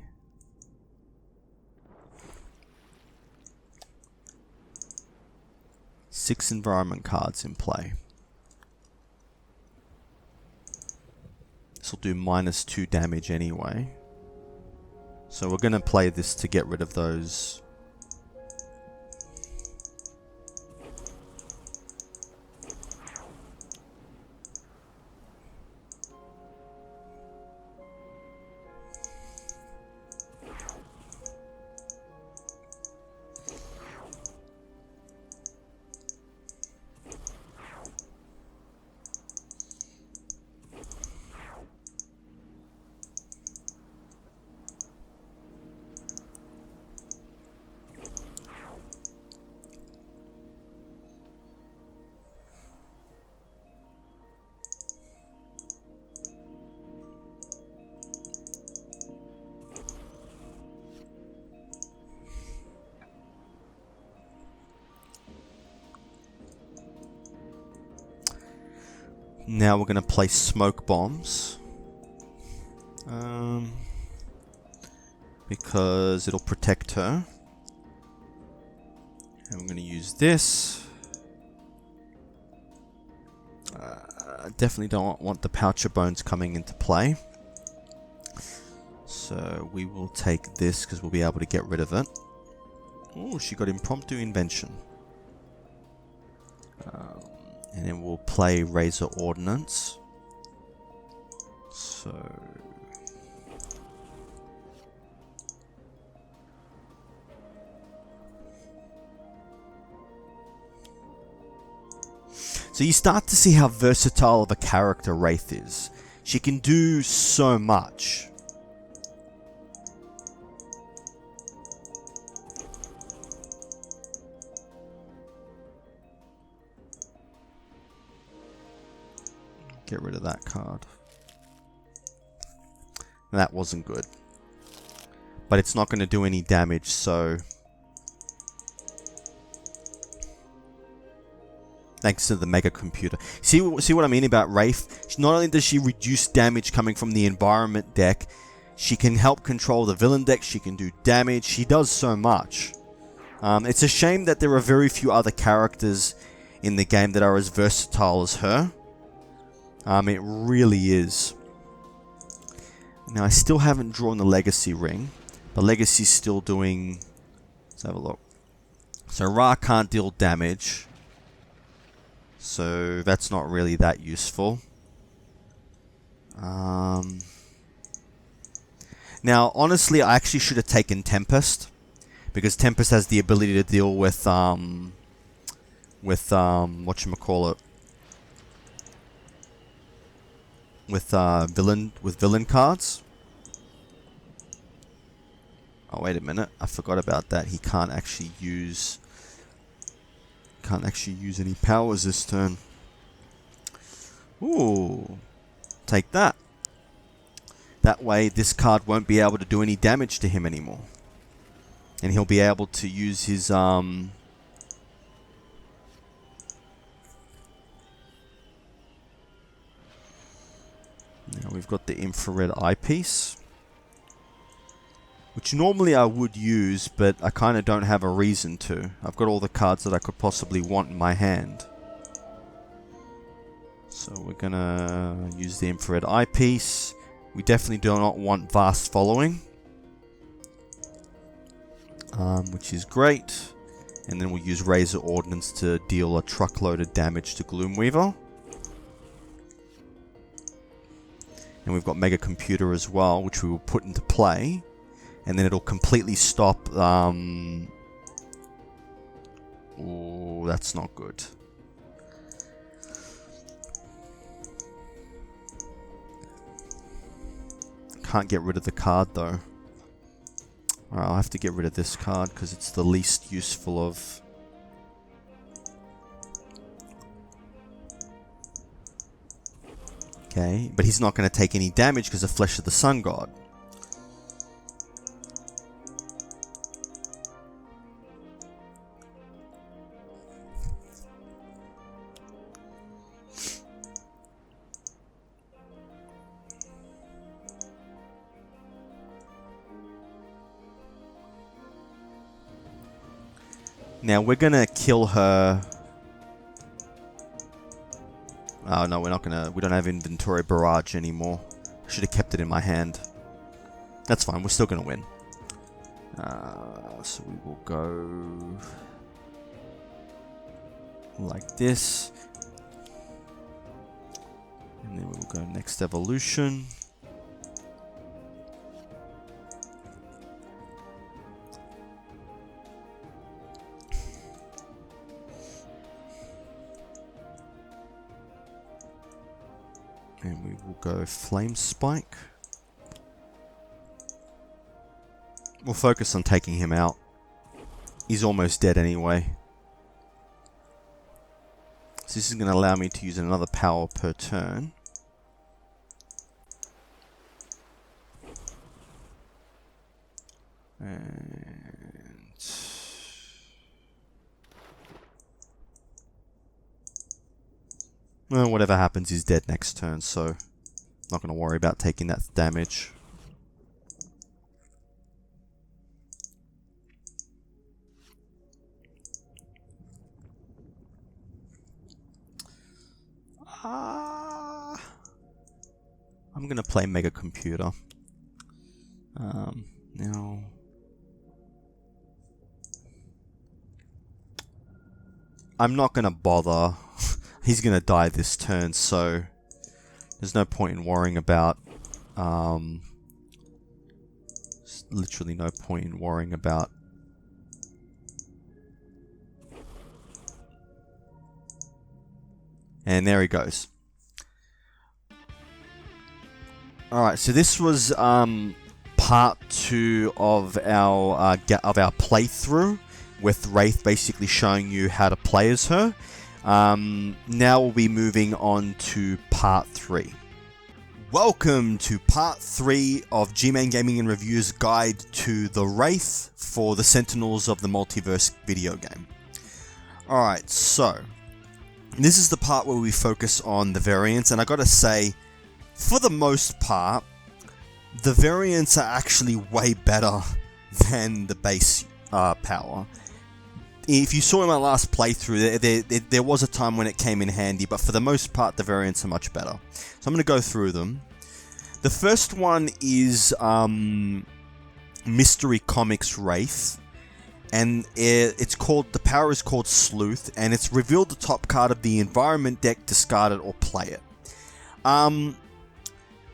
six environment cards in play. This will do -2 damage anyway. So we're going to play this to get rid of those. Now we're going to place smoke bombs. Because it'll protect her. And we're going to use this. Definitely don't want the Poucher Bones coming into play. So we will take this because we'll be able to get rid of it. Oh, she got impromptu invention. And then we'll play Razor Ordnance. So you start to see how versatile of a character Wraith is. She can do so much. Get rid of that card. That wasn't good. But it's not going to do any damage, so... Thanks to the mega computer. See what I mean about Wraith? Not only does she reduce damage coming from the environment deck, she can help control the villain deck, she can do damage, she does so much. It's a shame that there are very few other characters in the game that are as versatile as her. It really is. Now, I still haven't drawn the Legacy Ring. The Legacy's still doing... Let's have a look. So, Ra can't deal damage. So, that's not really that useful. Now, honestly, I actually should have taken Tempest. Because Tempest has the ability to deal with whatchamacallit. With villain cards. Oh, wait a minute. I forgot about that. He can't actually use any powers this turn. Ooh. Take that. That way this card won't be able to do any damage to him anymore. And he'll be able to use his Now we've got the infrared eyepiece, which normally I would use, but I kind of don't have a reason to. I've got all the cards that I could possibly want in my hand. So we're going to use the infrared eyepiece. We definitely do not want Vast Following, which is great. And then we'll use Razor Ordnance to deal a truckload of damage to Gloomweaver. And we've got Mega Computer as well, which we will put into play. And then it'll completely stop... Oh, that's not good. Can't get rid of the card, though. Alright, I'll have to get rid of this card, because it's the least useful of... Okay, but he's not going to take any damage because of Flesh of the Sun God. Now we're going to kill her... Oh no, we're not gonna... We don't have Inventory Barrage anymore. I should have kept it in my hand. That's fine, we're still gonna win. So we will go... like this. And then we will go next evolution. And we will go Flame Spike. We'll focus on taking him out. He's almost dead anyway. So this is going to allow me to use another power per turn. And... well, whatever happens, he's dead next turn, so not going to worry about taking that damage. I'm going to play Mega Computer. Now... I'm not going to bother. He's going to die this turn, so there's no point in worrying about... there's literally no point in worrying about... And there he goes. Alright, so this was part 2 of our playthrough, with Wraith basically showing you how to play as her. Now we'll be moving on to part 3. Welcome to part 3 of G-Man Gaming and Review's guide to the Wraith for the Sentinels of the Multiverse video game. Alright, so this is the part where we focus on the variants, and I gotta say, for the most part, the variants are actually way better than the base power. If you saw in my last playthrough, there was a time when it came in handy, but for the most part, the variants are much better. So I'm going to go through them. The first one is Mystery Comics Wraith, and the power is called Sleuth, and it's revealed the top card of the environment deck, discard it or play it.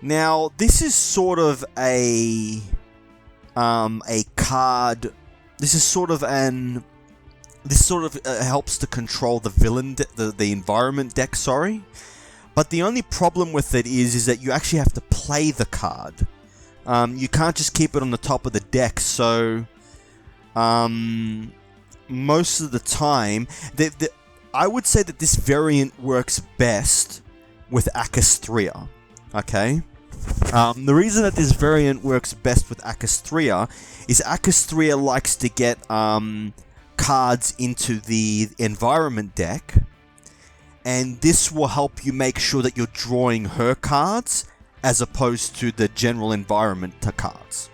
Now, this is sort of a card. This is sort of an. This sort of helps to control the villain, the environment deck. Sorry, but the only problem with it is that you actually have to play the card. You can't just keep it on the top of the deck. So, most of the time, I would say that this variant works best with Akastria. Okay. The reason that this variant works best with Akastria is Akastria likes to get cards into the environment deck, and this will help you make sure that you're drawing her cards as opposed to the general environment cards.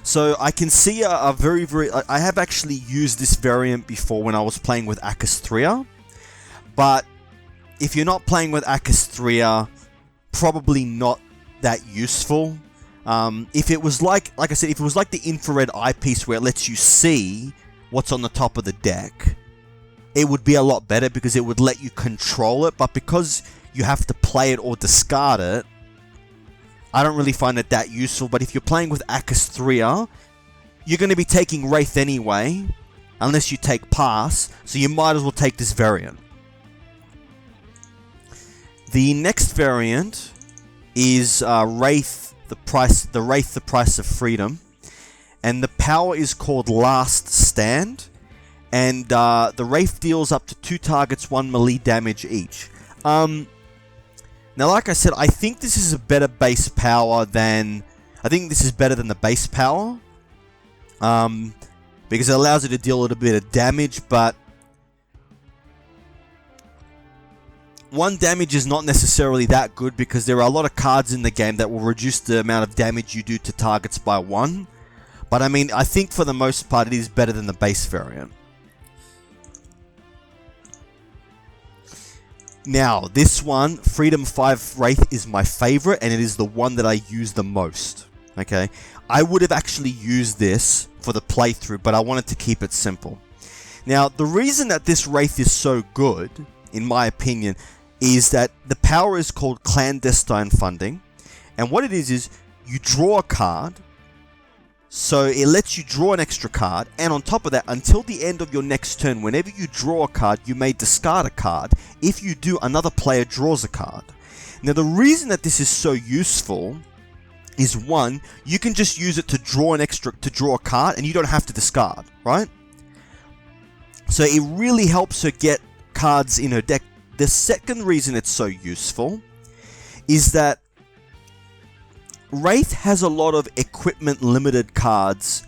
So I can see a very, I have actually used this variant before when I was playing with Akastria, but if you're not playing with Akastria, probably not that useful. If it was like I said, if it was like the infrared eyepiece where it lets you see what's on the top of the deck, it would be a lot better because it would let you control it, but because you have to play it or discard it, I don't really find it that useful. But if you're playing with Akastria, you're going to be taking Wraith anyway, unless you take Pass, so you might as well take this variant. The next variant is Wraith, the Price of Freedom, and the power is called Last Stand, and the Wraith deals up to 2 targets 1 melee damage each. Now, like I said, I think this is a better base power than... I think this is better than the base power, because it allows you to deal a little bit of damage, but 1 damage is not necessarily that good because there are a lot of cards in the game that will reduce the amount of damage you do to targets by 1. But I mean, I think for the most part it is better than the base variant. Now, this one, Freedom 5 Wraith, is my favorite, and it is the one that I use the most. Okay? I would have actually used this for the playthrough, but I wanted to keep it simple. Now, the reason that this Wraith is so good, in my opinion, is that the power is called Clandestine Funding, and what it is you draw a card, so it lets you draw an extra card, and on top of that, until the end of your next turn, whenever you draw a card, you may discard a card. If you do, another player draws a card. Now, the reason that this is so useful is, 1, you can just use it to draw a card, and you don't have to discard, right? So it really helps her get cards in her deck. The second reason it's so useful is that Wraith has a lot of equipment limited cards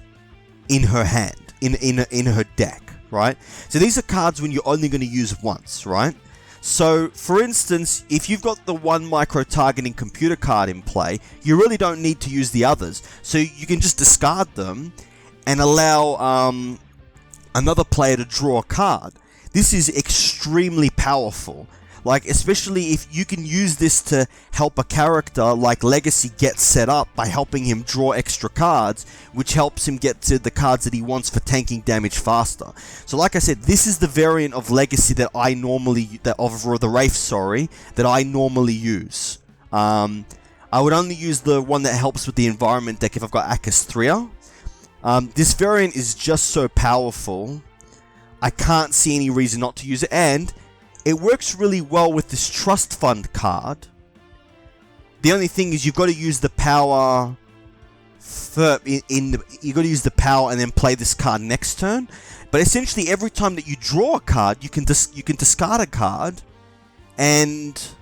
in her hand, in her deck, right? So these are cards when you're only going to use once, right? So, for instance, if you've got the 1 micro-targeting computer card in play, you really don't need to use the others. So you can just discard them and allow another player to draw a card. This is extremely powerful. Like, especially if you can use this to help a character like Legacy get set up by helping him draw extra cards, which helps him get to the cards that he wants for tanking damage faster. So like I said, this is the variant of Legacy that I normally, of the Wraith, sorry, that I normally use. I would only use the one that helps with the environment deck if I've got Akastria. This variant is just so powerful, I can't see any reason not to use it, and it works really well with this Trust Fund card. The only thing is you've got to use the power you've got to use the power and then play this card next turn. But essentially every time that you draw a card, you can discard a card, and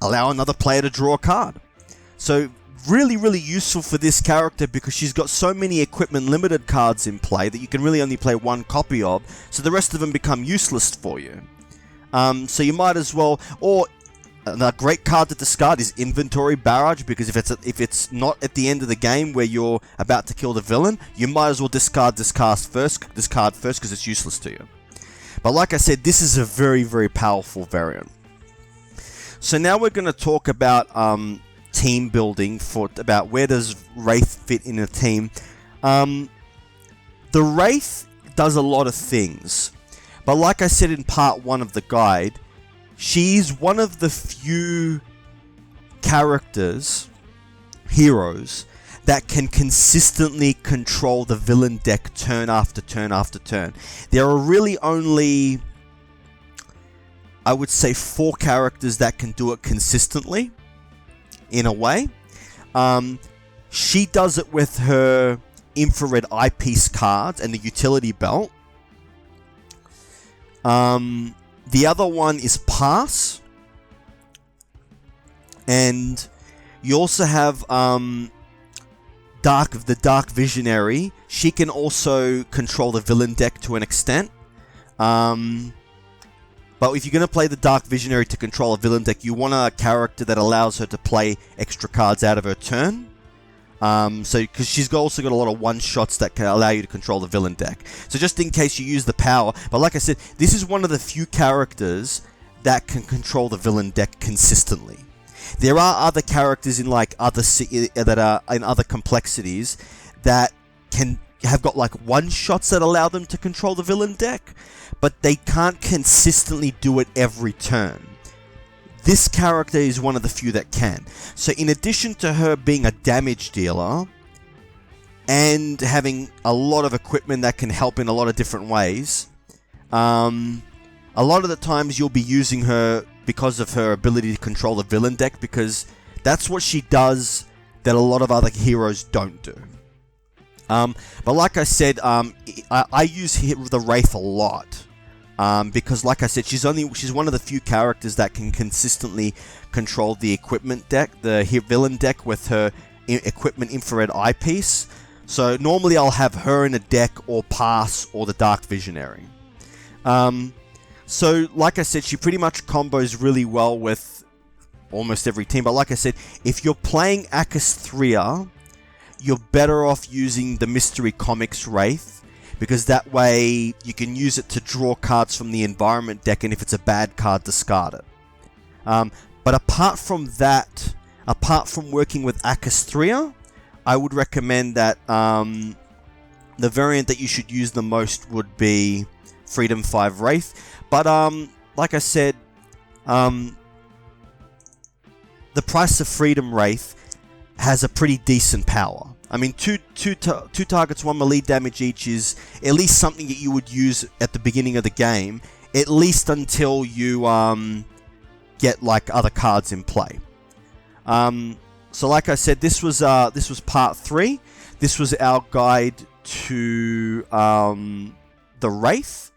allow another player to draw a card. So really, really useful for this character because she's got so many equipment limited cards in play that you can really only play one copy of, so the rest of them become useless for you. So you might as well, or a great card to discard is Inventory Barrage, because if it's not at the end of the game where you're about to kill the villain, you might as well discard this card first because it's useless to you. But like I said, this is a very, very powerful variant. So now we're going to talk about team building, about where does Wraith fit in a team. The Wraith does a lot of things, but like I said in part 1 of the guide, she's one of the few heroes, that can consistently control the villain deck turn after turn after turn. There are really only, I would say, 4 characters that can do it consistently, in a way. She does it with her infrared eyepiece cards and the utility belt. The other one is Pass. And you also have the Dark Visionary. She can also control the villain deck to an extent. But if you're going to play the Dark Visionary to control a villain deck, you want a character that allows her to play extra cards out of her turn. Because she's also got a lot of one-shots that can allow you to control the villain deck. So just in case you use the power. But like I said, this is one of the few characters that can control the villain deck consistently. There are other characters in that are in other complexities that have got like one-shots that allow them to control the villain deck, but they can't consistently do it every turn. This character is one of the few that can. So in addition to her being a damage dealer and having a lot of equipment that can help in a lot of different ways, a lot of the times you'll be using her because of her ability to control the villain deck, because that's what she does that a lot of other heroes don't do. But like I said, I use the Wraith a lot. Because like I said, she's one of the few characters that can consistently control the equipment deck, the villain deck, with her equipment infrared eyepiece. So normally I'll have her in a deck, or Pass, or the Dark Visionary. So like I said, she pretty much combos really well with almost every team. But like I said, if you're playing Akastria, you're better off using the Mystery Comics Wraith, because that way you can use it to draw cards from the environment deck, and if it's a bad card, discard it. But apart from that, apart from working with Akastria, I would recommend that the variant that you should use the most would be Freedom 5 Wraith. But like I said, the Price of Freedom Wraith has a pretty decent power. I mean, two targets, 1 melee damage each is at least something that you would use at the beginning of the game, at least until you get like other cards in play. So like I said, this was part 3. This was our guide to the Wraith.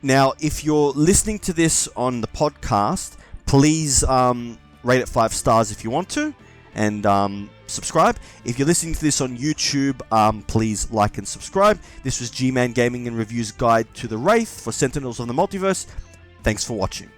Now, if you're listening to this on the podcast, please rate it 5 stars if you want to, and subscribe. If you're listening to this on YouTube, please like and subscribe. This was G-Man Gaming and Reviews Guide to the Wraith for Sentinels of the Multiverse. Thanks for watching.